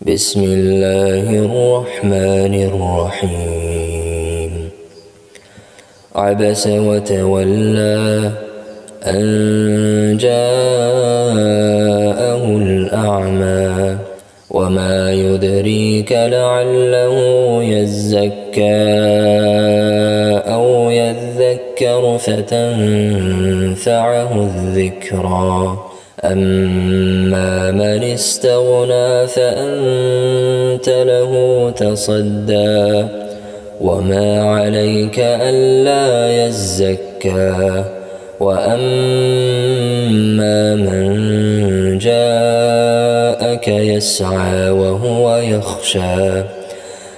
بسم الله الرحمن الرحيم. عبس وتولى أن جاءه الأعمى وما يدريك لعله يزكى أو يذكر فتنفعه الذكرى. أما من استغنى فأنت له تصدى وما عليك ألا يزكى. وأما من جاءك يسعى وهو يخشى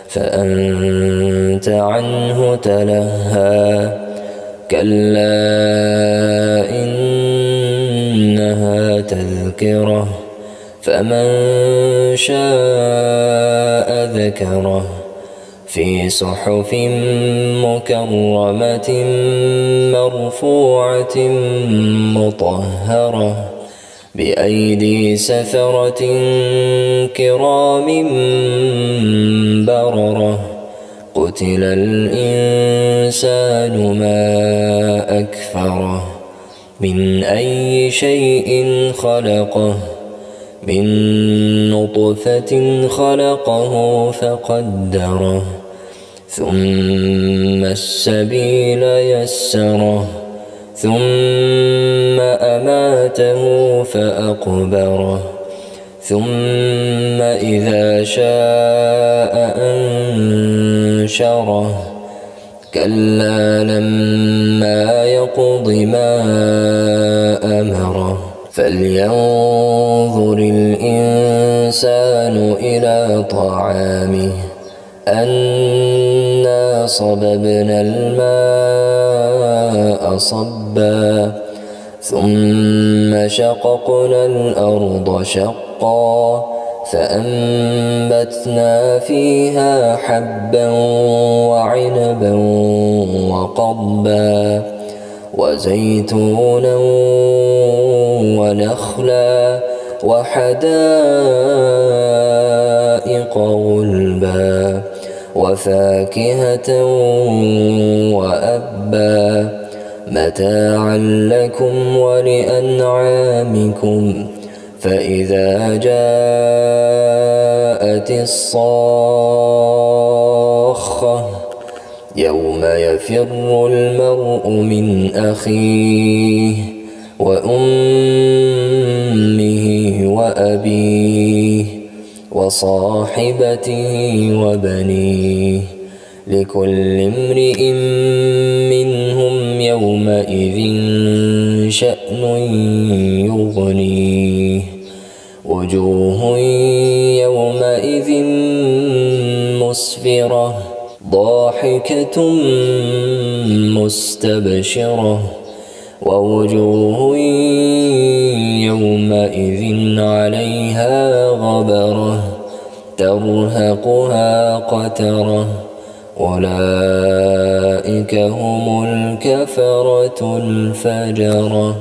فأنت عنه تلهى. كلا إنها تذكرة فمن شاء ذكره في صحف مكرمة مرفوعة مطهرة بأيدي سفرة كرام بررة. قتل الإنسان ما أكفره من أي شيء خلقه من نطفة خلقه فقدره ثم السبيل يسره ثم أماته فأقبره ثم إذا شاء أنشره. كلا لما يقض ما أمره. فلينظر الإنسان إلى طعامه أنا صببنا الماء صبا ثم شققنا الأرض شقا فأنبتنا فيها حبا وعنبا وقضبا وزيتونا ونخلا وحدائق غلبا وفاكهة وأبا متاعا لكم ولأنعامكم. فإذا جاءت الصاخة يوم يفر المرء من أخيه وأمه وأبيه وصاحبته وبنيه لكل امرئ منهم يومئذ شأن يغنيه. وجوه يومئذ مسفرة ضاحكة مستبشرة ووجوه يومئذ عليها غبرة ترهقها قترة. أولئك هم الكفرة الفجرة.